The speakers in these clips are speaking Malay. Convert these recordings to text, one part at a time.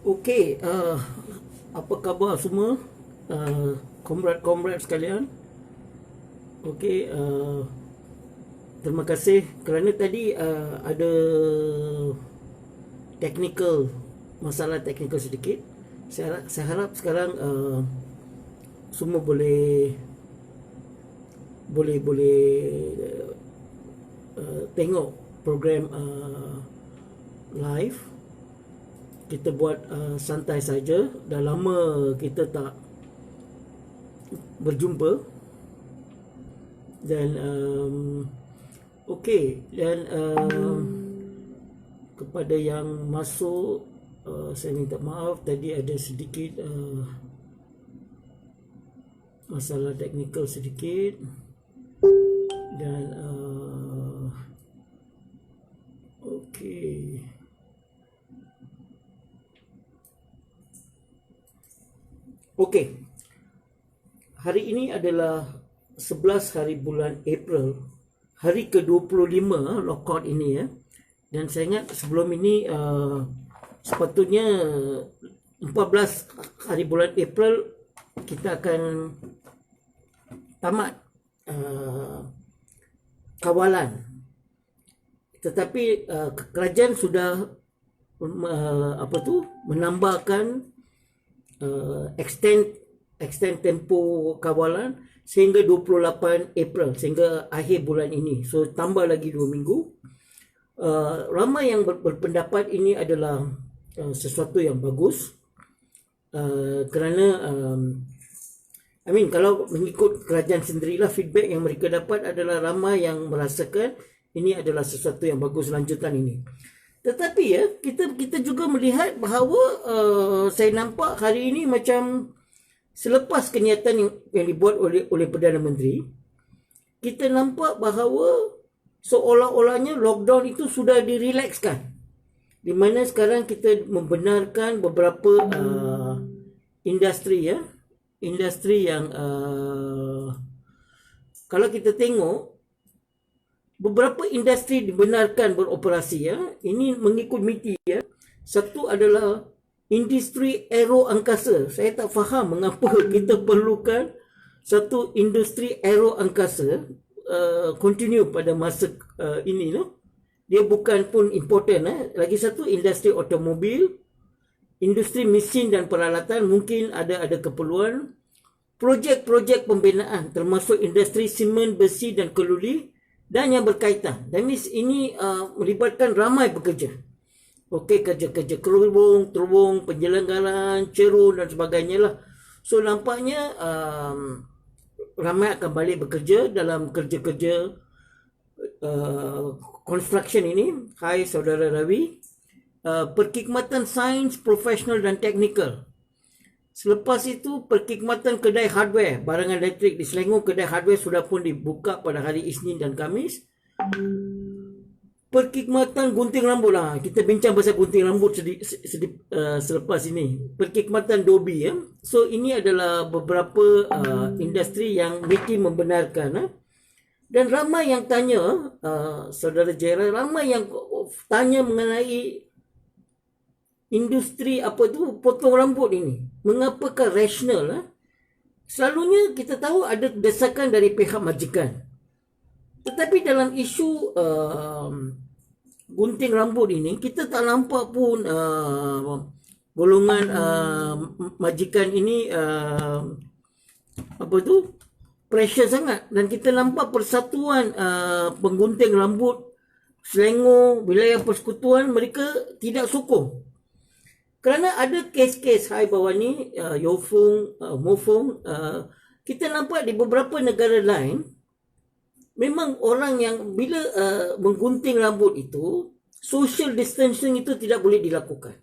Okey, apa khabar semua? Komrad-komrad sekalian. Okey, terima kasih kerana tadi ada masalah teknikal sedikit. Saya harap sekarang semua boleh tengok program live. Kita buat santai saja. Dah lama kita tak berjumpa. Dan okey, dan kepada yang masuk, saya minta maaf tadi ada sedikit masalah teknikal sedikit. Dan okey. Okey. Hari ini adalah 11 hari bulan April, hari ke-25 lockout ini ya. Dan saya ingat sebelum ini sepatutnya 14 hari bulan April kita akan tamat kawalan. Tetapi kerajaan sudah menambahkan extend tempoh kawalan sehingga 28 April, sehingga akhir bulan ini. So tambah lagi 2 minggu. Ramai yang berpendapat ini adalah sesuatu yang bagus, kerana kalau mengikut kerajaan sendirilah, feedback yang mereka dapat adalah ramai yang merasakan ini adalah sesuatu yang bagus lanjutan ini. Tetapi ya, kita juga melihat bahawa saya nampak hari ini macam selepas kenyataan yang dibuat oleh Perdana Menteri, kita nampak bahawa seolah-olahnya lockdown itu sudah direlakskan. Di mana sekarang kita membenarkan beberapa industri yang kalau kita tengok, beberapa industri dibenarkan beroperasi ya. Ini mengikut MITI ya. Satu adalah industri aero angkasa. Saya tak faham mengapa kita perlukan satu industri aero angkasa continue pada masa ini no. Dia bukan pun important Lagi satu industri automobil, industri mesin dan peralatan, mungkin ada keperluan. Projek-projek pembinaan termasuk industri simen, besi dan keluli dan yang berkaitan. Dan ini melibatkan ramai pekerja. Okey, kerja-kerja terubung, penyelenggaraan, cerun dan sebagainya lah. So nampaknya ramai akan balik bekerja dalam kerja-kerja construction ini. Hai saudara Ravi. Perkhidmatan sains, profesional dan teknikal. Selepas itu, perkhidmatan kedai hardware, barangan elektrik di Selangor, kedai hardware sudah pun dibuka pada hari Isnin dan Khamis. Perkhidmatan gunting rambut lah. Kita bincang pasal gunting rambut selepas ini. Perkhidmatan dobi ya. So ini adalah beberapa industri yang MITI membenarkan. Dan ramai yang tanya, saudara Jera, ramai yang tanya mengenai industri potong rambut ini. Mengapakah rasional? Selalunya kita tahu ada desakan dari pihak majikan. Tetapi dalam isu gunting rambut ini, kita tak nampak pun golongan majikan ini pressure sangat. Dan kita nampak persatuan penggunting rambut Selangor, wilayah persekutuan, mereka tidak sokong. Kerana ada kes-kes hai bawah ni, Mofung, kita nampak di beberapa negara lain, memang orang yang bila menggunting rambut itu, social distancing itu tidak boleh dilakukan.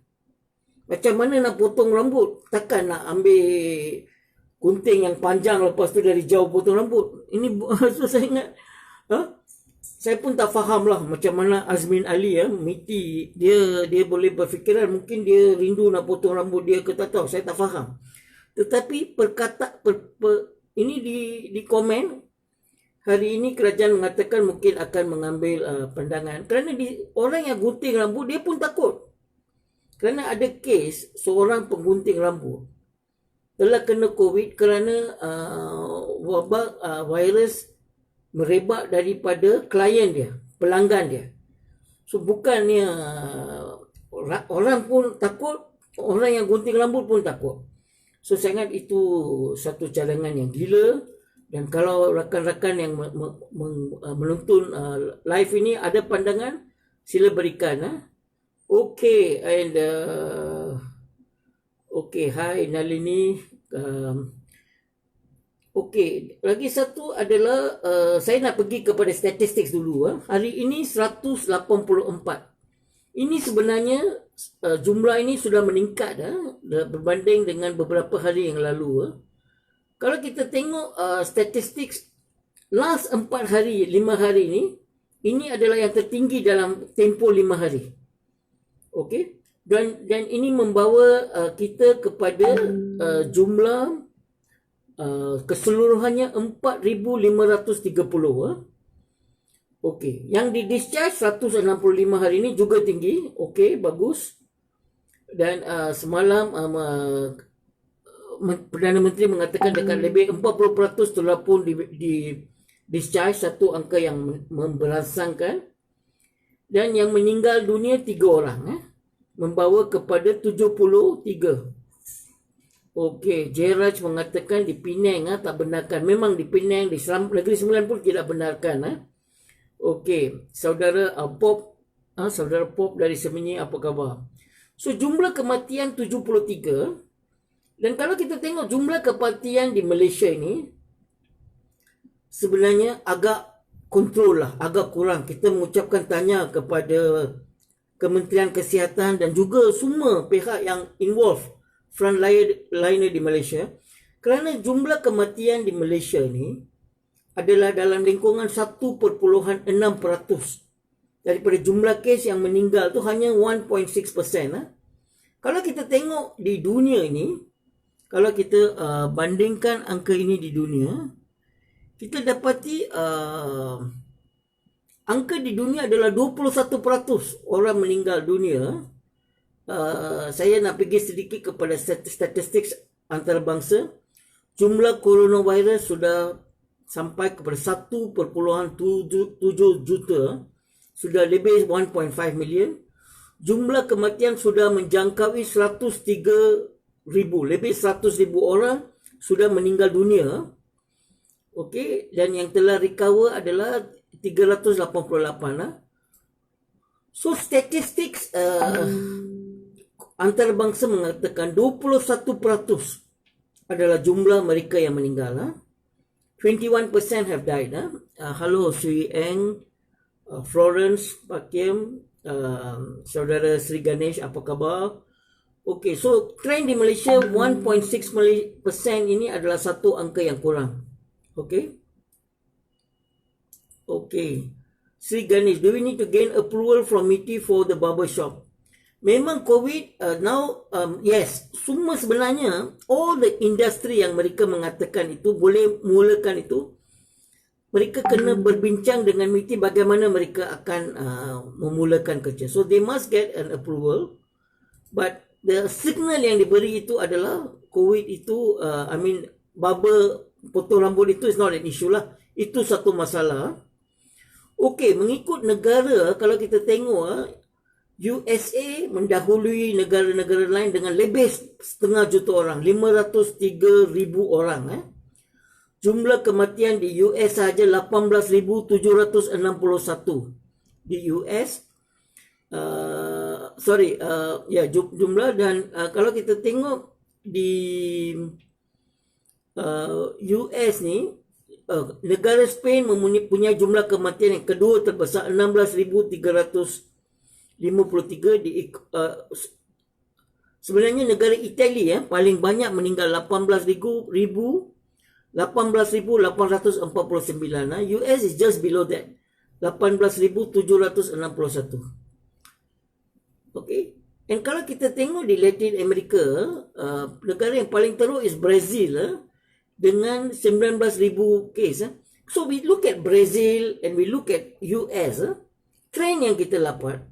Macam mana nak potong rambut? Takkan nak ambil gunting yang panjang lepas tu dari jauh potong rambut. Ini so saya ingat, saya pun tak faham lah macam mana Azmin Ali MITI, dia boleh berfikiran, mungkin dia rindu nak potong rambut dia ke tak tahu, saya tak faham. Tetapi ini di komen hari ini kerajaan mengatakan mungkin akan mengambil pandangan, kerana orang yang gunting rambut dia pun takut. Kerana ada kes seorang penggunting rambut telah kena COVID kerana wabak virus merebak daripada klien dia, pelanggan dia. So bukannya orang pun takut, orang yang gunting rambut pun takut. So saya ingat itu satu cadangan yang gila. Dan kalau rakan-rakan yang menonton live ini ada pandangan, sila berikan. Okay, and okay, hi Nalini. Okay, lagi satu adalah saya nak pergi kepada statistik dulu. Hari ini 184. Ini sebenarnya jumlah ini sudah meningkat berbanding dengan beberapa hari yang lalu. Kalau kita tengok statistik last 4 hari, 5 hari ini adalah yang tertinggi dalam tempoh 5 hari. Okey, dan ini membawa kita kepada jumlah keseluruhannya 4,530. Okey, yang di discharge 165 hari ini juga tinggi. Okey, bagus. Dan semalam Perdana Menteri mengatakan dekat lebih 40% telah pun di discharge, satu angka yang memberangsangkan. Dan yang meninggal dunia 3 orang, membawa kepada 73. Okey, Jeraj mengatakan di Penang tak benarkan. Memang di Penang, di Negeri Sembilan pun tidak benarkan. Okey, saudara Pop, saudara Pop dari Semenyi, apa khabar? So jumlah kematian 73. Dan kalau kita tengok jumlah kematian di Malaysia ini sebenarnya agak kontrol lah, agak kurang. Kita mengucapkan tanya kepada Kementerian Kesihatan dan juga semua pihak yang involved, frontliner di Malaysia, kerana jumlah kematian di Malaysia ni adalah dalam lingkungan 1.6% daripada jumlah kes yang meninggal tu hanya 1.6%. Kalau kita tengok di dunia ini, kalau kita bandingkan angka ini di dunia, kita dapati angka di dunia adalah 21% orang meninggal dunia. Saya nak pergi sedikit kepada statistik antarabangsa. Jumlah coronavirus sudah sampai kepada 1.7 juta. Sudah lebih 1.5 million. Jumlah kematian sudah menjangkaui 103,000. Lebih 100,000 orang sudah meninggal dunia. Okey, dan yang telah recover adalah 388. So statistik antarabangsa mengatakan 21% adalah jumlah mereka yang meninggal. 21% have died. Hello Sri Eng, Florence, Pak Kim, saudara Sri Ganesh, apa khabar? Okey, so trend di Malaysia 1.6% ini adalah satu angka yang kurang. Okey. Okey. Sri Ganesh, do we need to gain approval from MITI for the barber shop? Memang COVID now, yes, semua sebenarnya all the industry yang mereka mengatakan itu boleh mulakan itu, mereka kena berbincang dengan MITI bagaimana mereka akan memulakan kerja. So they must get an approval, but the signal yang diberi itu adalah COVID itu, barber potong rambut itu is not an issue lah. Itu satu masalah. Okey, mengikut negara, kalau kita tengok, USA mendahului negara-negara lain dengan lebih 500,000 orang, 503,000 orang. Jumlah kematian di US sahaja 18,761 di US. Jumlah. Dan kalau kita tengok di US ni, negara Spain mempunyai jumlah kematian yang kedua terbesar, 16,353 sebenarnya negara Itali paling banyak meninggal, 18,849. US is just below that, 18,761. Okay. Dan kalau kita tengok di Latin America, negara yang paling teruk is Brazil, dengan 19,000 kes. So we look at Brazil and we look at US, trend yang kita dapat,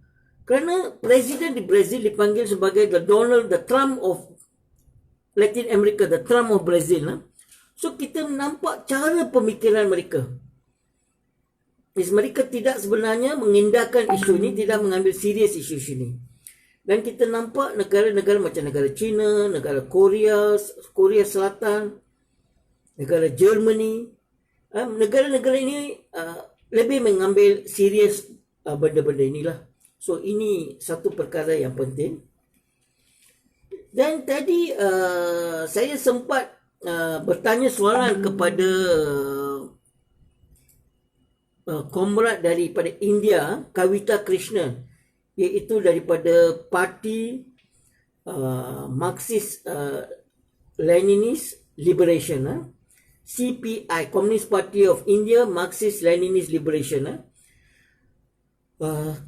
Kerana presiden di Brazil dipanggil sebagai the Trump of Latin America, the Trump of Brazil. So kita nampak cara pemikiran mereka. Mereka tidak sebenarnya mengindahkan isu ini, tidak mengambil serius isu ini. Dan kita nampak negara-negara macam negara China, negara Korea Selatan, negara Germany, negara-negara ini lebih mengambil serius benda-benda inilah. So ini satu perkara yang penting. Dan tadi saya sempat bertanya soalan kepada komrad daripada India, Kavita Krishnan, iaitu daripada parti Marxist Leninist Liberation, CPI, Communist Party of India, Marxist Leninist Liberation.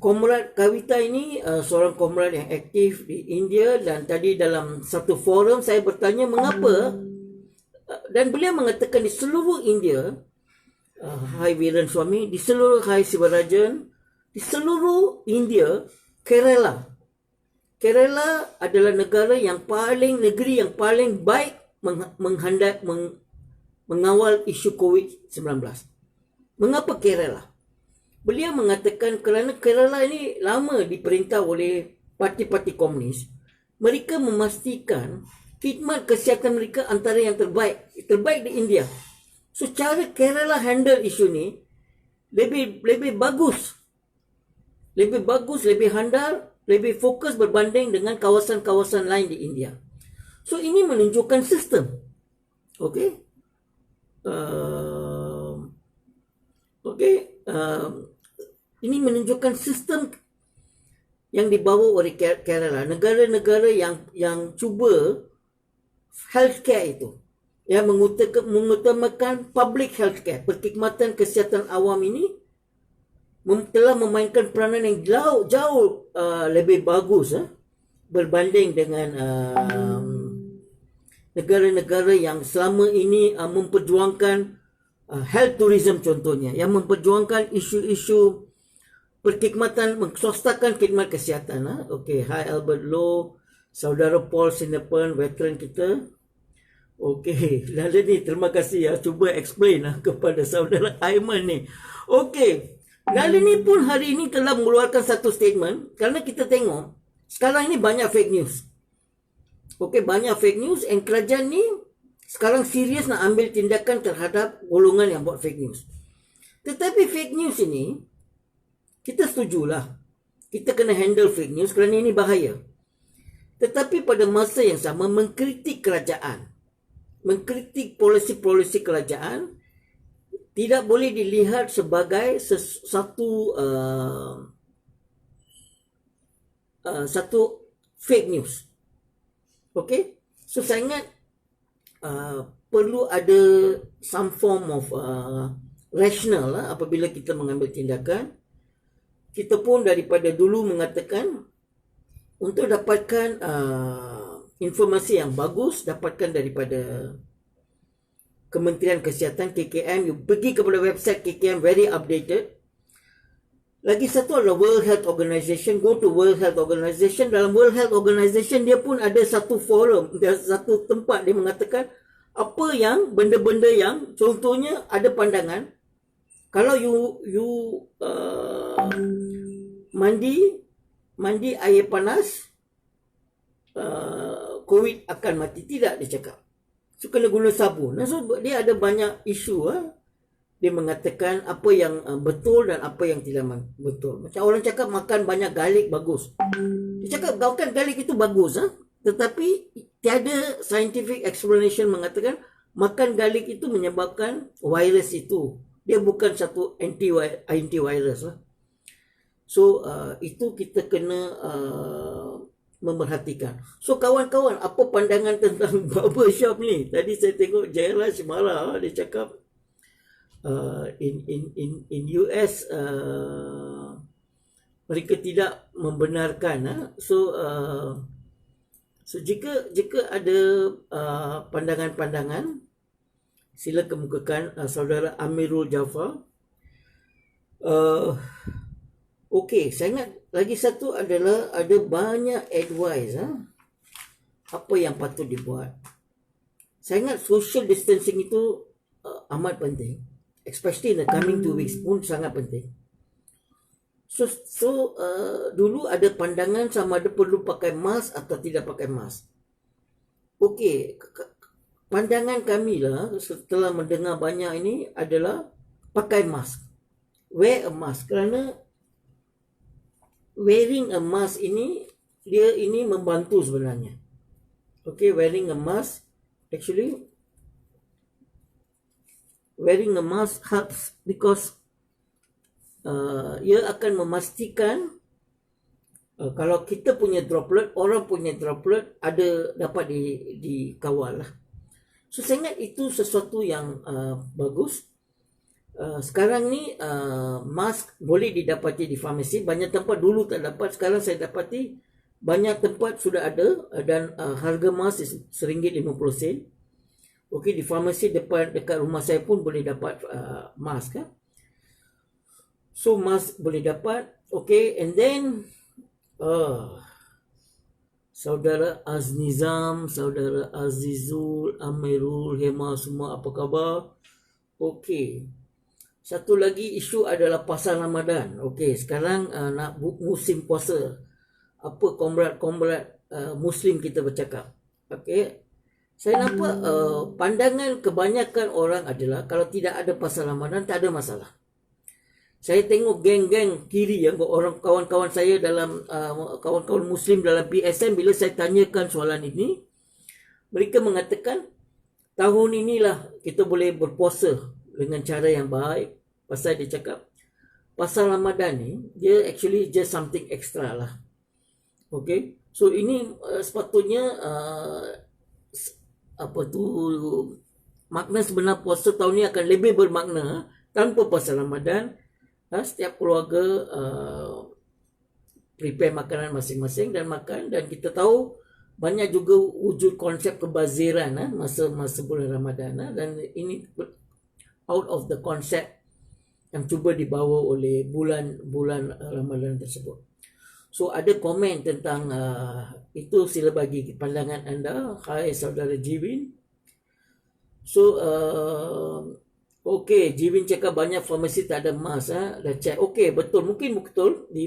Komrad Kavita ini seorang komrad yang aktif di India, dan tadi dalam satu forum saya bertanya mengapa, dan beliau mengatakan di seluruh India, Hai Viren Swami, di seluruh Hai Sivarajan, di seluruh India, Kerala adalah negeri yang paling baik mengawal isu COVID-19. Mengapa Kerala? Beliau mengatakan kerana Kerala ini lama diperintah oleh parti-parti komunis. Mereka memastikan khidmat kesihatan mereka antara yang terbaik di India. So cara Kerala handle isu ni lebih bagus, lebih handal, lebih fokus berbanding dengan kawasan-kawasan lain di India. So ini menunjukkan sistem. Okey. Ini menunjukkan sistem yang dibawa oleh Kerala. Negara-negara yang cuba healthcare itu, yang mengutamakan public healthcare, perkhidmatan kesihatan awam ini, telah memainkan peranan yang jauh lebih bagus berbanding dengan negara-negara yang selama ini memperjuangkan health tourism contohnya, yang memperjuangkan isu-isu perkhidmatan, menswastakan khidmat kesihatan. Okey, Hai Albert Low, saudara Paul Sinepen, veteran kita. Okey, lalu ni terima kasih cuba explain kepada saudara Aiman ni. Okey, lalu ni pun hari ini telah mengeluarkan satu statement, kerana kita tengok sekarang ini banyak fake news. Okey, banyak fake news, dan kerajaan ni sekarang serius nak ambil tindakan terhadap golongan yang buat fake news. Tetapi fake news ini, kita setujulah, kita kena handle fake news kerana ini bahaya. Tetapi pada masa yang sama, mengkritik kerajaan, mengkritik polisi-polisi kerajaan, tidak boleh dilihat sebagai satu fake news. Okay? So saya ingat perlu ada some form of rational apabila kita mengambil tindakan. Kita pun daripada dulu mengatakan untuk dapatkan informasi yang bagus, dapatkan daripada Kementerian Kesihatan KKM, you pergi kepada website KKM, very updated. Lagi satu adalah World Health Organization, go to World Health Organization. Dalam World Health Organization dia pun ada satu forum, ada satu tempat dia mengatakan apa yang benda-benda yang contohnya ada pandangan kalau you mandi air panas, COVID akan mati. Tidak, dia cakap. So kena guna sabun. So dia ada banyak isu. Dia mengatakan apa yang betul dan apa yang tidak betul. Macam orang cakap makan banyak garlic bagus. Dia cakap makan garlic itu bagus. Tetapi tiada scientific explanation mengatakan makan garlic itu menyebabkan virus itu. Dia bukan satu antivirus. So itu kita kena memerhatikan. So kawan-kawan, apa pandangan tentang barbershop ni? Tadi saya tengok Jairaj marah. Dia cakap in US mereka tidak membenarkan. So jika ada pandangan-pandangan, sila kemukakan saudara Amirul Jafar. Okey, saya ingat lagi satu adalah ada banyak advice apa yang patut dibuat. Saya ingat social distancing itu amat penting, especially in the coming 2 weeks pun sangat penting. So dulu ada pandangan sama ada perlu pakai mask atau tidak pakai mask. Okey, pandangan kami lah setelah mendengar banyak ini adalah pakai mask. Wear a mask, kerana wearing a mask ini membantu sebenarnya. Okay, wearing a mask helps because ia akan memastikan kalau kita punya droplet, orang punya droplet dapat dikawal lah. So saya ingat itu sesuatu yang bagus. Sekarang ni mask boleh didapati di farmasi. Banyak tempat dulu tak dapat, sekarang saya dapati banyak tempat sudah ada, dan harga mask RM1.50. Okey, di farmasi dekat rumah saya pun boleh dapat mask kan. So mask boleh dapat. Okey, and then Saudara Aznizam, Saudara Azizul, Amirul, Hema, semua apa khabar? Okey. Satu lagi isu adalah pasal Ramadan. Okey, sekarang nak musim puasa. Apa komrad-komrad Muslim kita bercakap. Okey. Saya nampak pandangan kebanyakan orang adalah kalau tidak ada pasal Ramadan, tak ada masalah. Saya tengok geng-geng kiri orang kawan-kawan saya dalam kawan-kawan Muslim dalam PSM, bila saya tanyakan soalan ini, mereka mengatakan tahun inilah kita boleh berpuasa dengan cara yang baik. Pasal dia cakap pasal Ramadan ni dia actually just something extra lah. Okay, so ini sepatutnya makna sebenar puasa tahun ni akan lebih bermakna tanpa pasal Ramadan. Setiap keluarga prepare makanan masing-masing dan makan, dan kita tahu banyak juga wujud konsep kebaziran masa bulan Ramadan, dan ini out of the concept yang cuba dibawa oleh bulan Ramadan tersebut. So ada komen tentang itu, sila bagi pandangan anda. Hai saudara Jiwin. So okey, Jiwin cakap banyak farmasi tak ada mask. Dah check. Okey, betul. Mungkin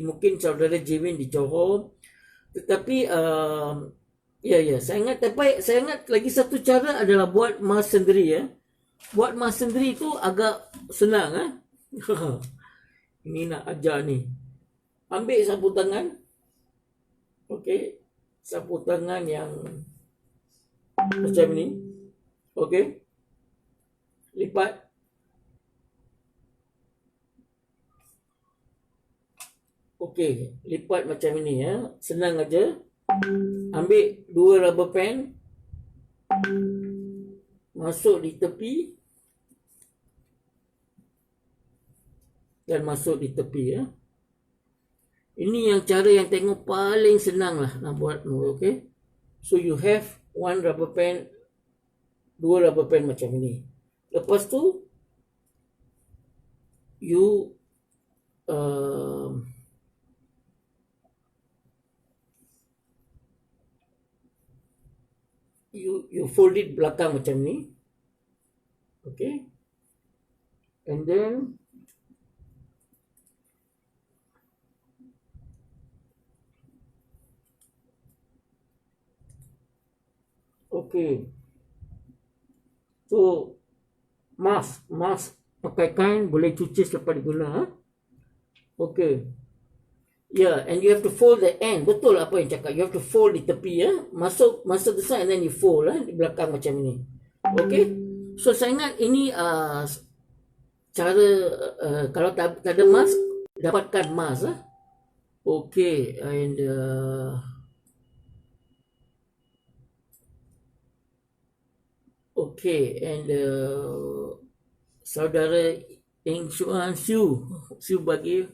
mungkin saudara Jiwin di Johor. Tetapi saya ingat lagi satu cara adalah buat mask sendiri Buat mask sendiri itu agak senang Ini nak ajar ni. Ambil sapu tangan. Okey, sapu tangan yang macam ni. Okey. Lipat. Okey, lipat macam ini senang aja. Ambil 2 rubber band, masuk di tepi dan masuk di tepi Ini yang cara yang tengok paling senang lah nak buat. Okey, so you have 1 rubber band, 2 rubber band macam ini. Lepas tu you you fold it belakang macam ni. Okay, and then okay, so mask pakai kain, boleh cuci selepas diguna. Okay, and you have to fold the end. Betul apa yang cakap, you have to fold di tepi masuk the side and then you fold di belakang macam ni. Okay, so saya ingat ini cara kalau tak ada mask, dapatkan mask Okay, and saudara Eng Shuan Siu bagi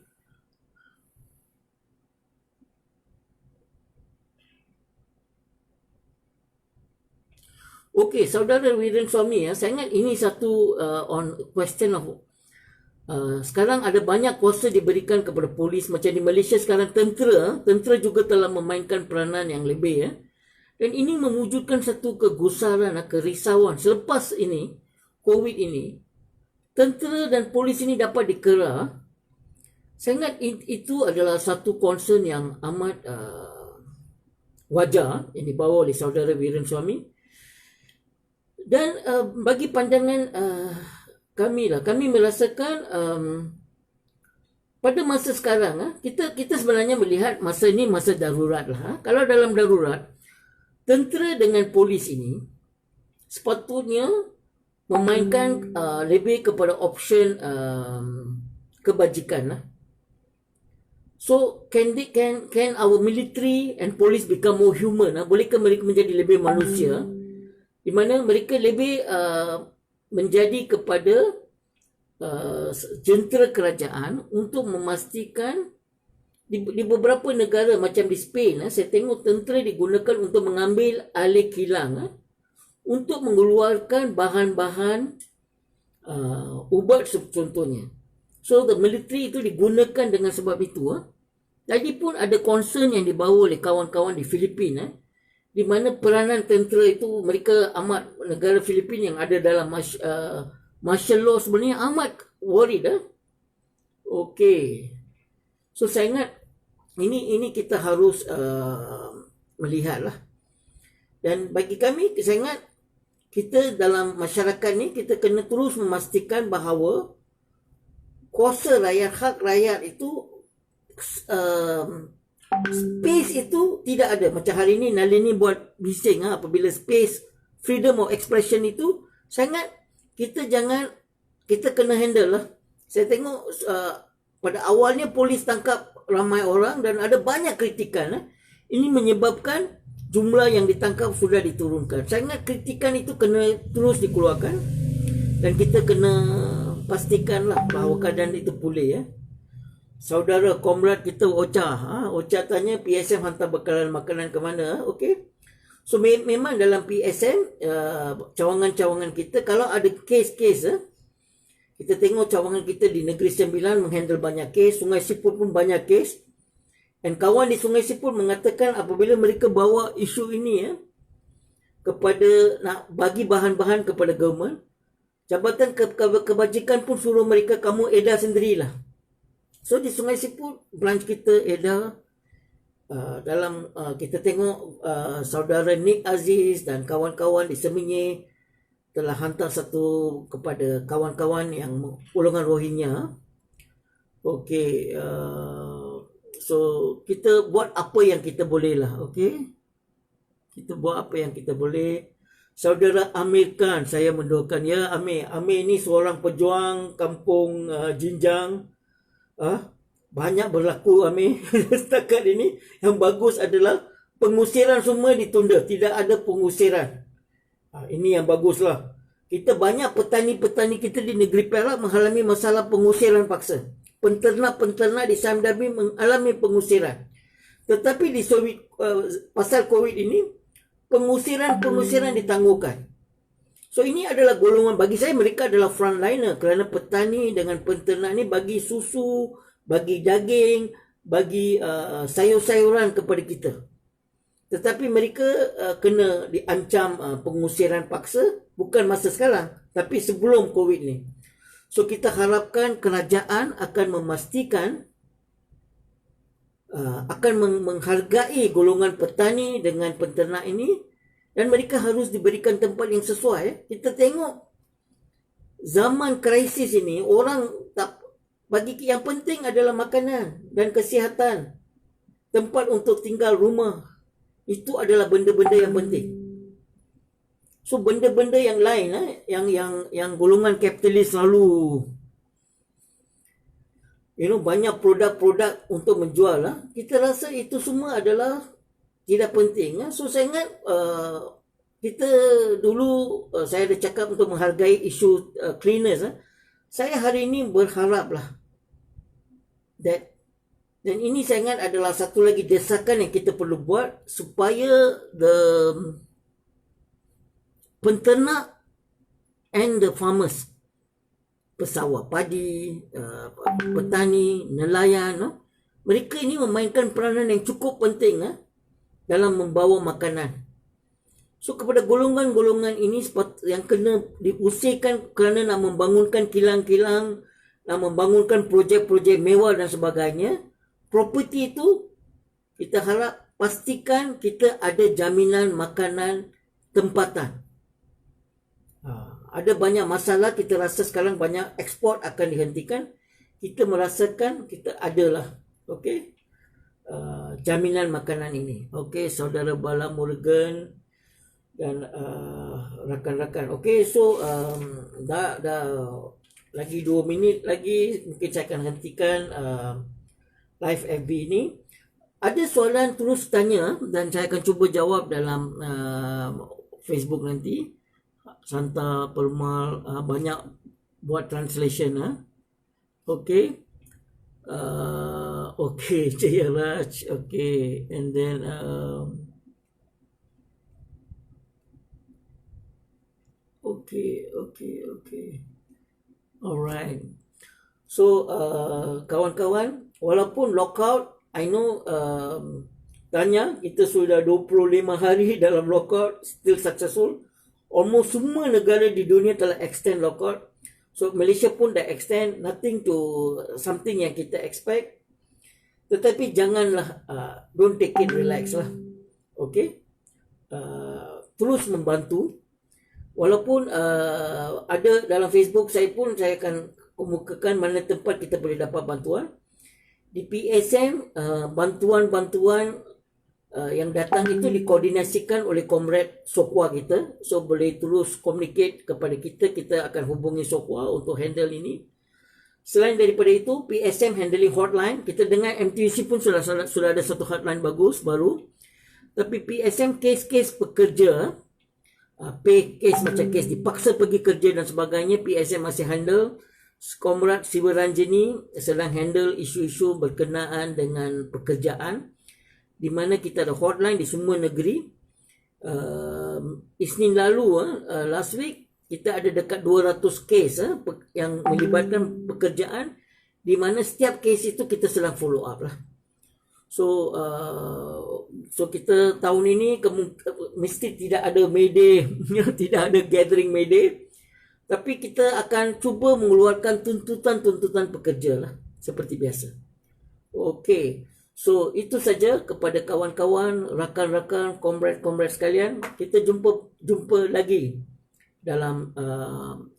saudara Wiren Suami saya ingat ini satu on question of Sekarang ada banyak kuasa diberikan kepada polis. Macam di Malaysia sekarang tentera juga telah memainkan peranan yang lebih ya. Dan ini mewujudkan satu kegusaran, kerisauan. Selepas ini, COVID ini, tentera dan polis ini dapat dikera. Saya ingat itu adalah satu concern yang amat wajar yang dibawa oleh saudara Viren Suami. Dan bagi pandangan kami merasakan pada masa sekarang kita sebenarnya melihat masa ini masa darurat lah. Kalau dalam darurat, tentera dengan polis ini sepatutnya memainkan lebih kepada option kebajikan lah. So can our military and police become more human? Bolehkah mereka menjadi lebih manusia? Di mana mereka lebih menjadi kepada jentera kerajaan untuk memastikan di beberapa negara macam di Spain, saya tengok tentera digunakan untuk mengambil alih kilang untuk mengeluarkan bahan-bahan ubat contohnya. So the military itu digunakan dengan sebab itu. Jadi pun ada concern yang dibawa oleh kawan-kawan di Filipina, di mana peranan tentera itu, mereka amat, negara Filipina yang ada dalam martial law sebenarnya amat worried. Okay. So saya ingat ini kita harus melihat lah. Dan bagi kami, saya ingat kita dalam masyarakat ni kita kena terus memastikan bahawa kuasa rakyat, hak rakyat itu space itu tidak ada. Macam hari ni Nalini buat bising apabila space freedom of expression itu, sangat kita kena handle lah. Saya tengok pada awalnya polis tangkap ramai orang dan ada banyak kritikan. Ini menyebabkan jumlah yang ditangkap sudah diturunkan. Saya ingat kritikan itu kena terus dikeluarkan dan kita kena pastikanlah bahawa keadaan itu pulih ya. Saudara komrad kita Ocha, Ocha tanya PSM hantar bekalan makanan ke mana? Okey. So memang dalam PSM cawangan-cawangan kita kalau ada kes-kes kita tengok cawangan kita di Negeri Sembilan menghandle banyak kes, Sungai Siput pun banyak kes. Dan kawan di Sungai Siput mengatakan apabila mereka bawa isu ini kepada nak bagi bahan-bahan kepada government, Jabatan Kebajikan pun suruh mereka kamu edar sendirilah. So di Sungai Siput branch kita edar dalam kita tengok saudara Nick Aziz dan kawan-kawan di Semenyih telah hantar satu kepada kawan-kawan yang golongan Rohingya. Okey, so kita buat apa yang kita boleh lah. Okey, kita buat apa yang kita boleh. Saudara Amir Khan, saya mendoakan ya Amir. Amir ni seorang pejuang kampung Jinjang. Banyak berlaku Amir setakat ini. Yang bagus adalah pengusiran semua ditunda, tidak ada pengusiran. Ini yang baguslah. Kita banyak petani-petani kita di negeri Perak mengalami masalah pengusiran paksa. Penternak-penternak di Samdabi mengalami pengusiran. Tetapi di pasal COVID ini pengusiran ditangguhkan. So ini adalah golongan, bagi saya mereka adalah frontliner kerana petani dengan penternak ni bagi susu, bagi daging, bagi sayur-sayuran kepada kita. Tetapi mereka kena diancam pengusiran paksa, bukan masa sekarang, tapi sebelum COVID ni. So kita harapkan kerajaan akan memastikan, akan menghargai golongan petani dengan penternak ini, dan mereka harus diberikan tempat yang sesuai. Kita tengok zaman krisis ini, orang tak bagi yang penting adalah makanan dan kesihatan, tempat untuk tinggal, rumah. Itu adalah benda-benda yang penting. So benda-benda yang lain yang golongan kapitalis selalu banyak produk-produk untuk menjual kita rasa itu semua adalah tidak penting. So saya ingat kita dulu saya ada cakap untuk menghargai isu cleaners. Saya hari ini berharaplah dan ini saya ingat adalah satu lagi desakan yang kita perlu buat supaya the penternak and the farmers, pesawat padi, petani, nelayan. Mereka ini memainkan peranan yang cukup penting dalam membawa makanan. So kepada golongan-golongan ini yang kena diusirkan kerana nak membangunkan kilang-kilang, nak membangunkan projek-projek mewah dan sebagainya, properti itu kita harap pastikan kita ada jaminan makanan tempatan. Ada banyak masalah, kita rasa sekarang banyak ekspor akan dihentikan. Kita merasakan kita adalah jaminan makanan ini. Saudara Bala Morgan dan rakan-rakan. So dah lagi 2 minit lagi mungkin saya akan hentikan live FB ini. Ada soalan terus tanya dan saya akan cuba jawab dalam Facebook nanti. Santa Permal banyak buat translation. Jaya Raj. And then alright. So kawan-kawan, walaupun lockout, I know tanya kita sudah 25 hari dalam lockout, still successful. Almost semua negara di dunia telah extend lockout. So Malaysia pun dah extend, nothing to something yang kita expect. Tetapi janganlah don't take it relax lah. Terus membantu. Walaupun ada dalam Facebook saya akan kemukakan mana tempat kita boleh dapat bantuan. Di PSM bantuan-bantuan yang datang itu dikoordinasikan oleh Comrade Sokwa kita. So boleh terus communicate kepada kita. Kita akan hubungi Sokwa untuk handle ini. Selain daripada itu, PSM handling hotline. Kita dengar MTUC pun sudah ada satu hotline bagus baru. Tapi PSM kes-kes pekerja, pay case macam kes dipaksa pergi kerja dan sebagainya, PSM masih handle. Comrade Sivaranjini sedang handle isu-isu berkenaan dengan pekerjaan, di mana kita ada hotline di semua negeri. Isnin lalu, last week, kita ada dekat 200 kes yang melibatkan pekerjaan, di mana setiap kes itu kita sedang follow up lah. So kita tahun ini mesti tidak ada Mayday, tidak ada gathering Mayday, tapi kita akan cuba mengeluarkan tuntutan-tuntutan pekerja lah, seperti biasa. So itu saja kepada kawan-kawan, rakan-rakan, comrade sekalian. Kita jumpa lagi dalam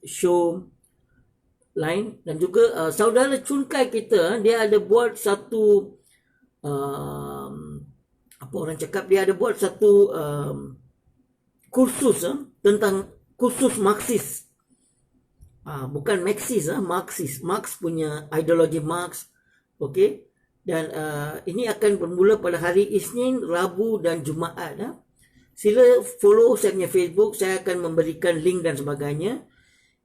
show lain. Dan juga saudara Chunkai kita, dia ada buat satu apa orang cakap, dia ada buat satu kursus tentang kursus Marxis. Bukan Marxis, Marx punya ideologi Marx. Dan ini akan bermula pada hari Isnin, Rabu dan Jumaat. Sila follow saya punya Facebook, saya akan memberikan link dan sebagainya.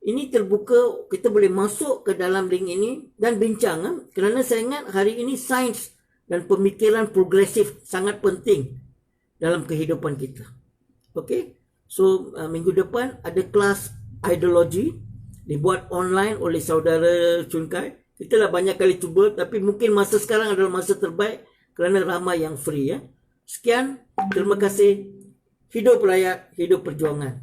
Ini terbuka, kita boleh masuk ke dalam link ini dan bincang. Kerana saya ingat hari ini sains dan pemikiran progresif sangat penting dalam kehidupan kita. So minggu depan ada kelas ideologi dibuat online oleh saudara Chunkai. Kita dah banyak kali cuba, tapi mungkin masa sekarang adalah masa terbaik kerana ramai yang free. Sekian, terima kasih. Hidup rakyat, hidup perjuangan.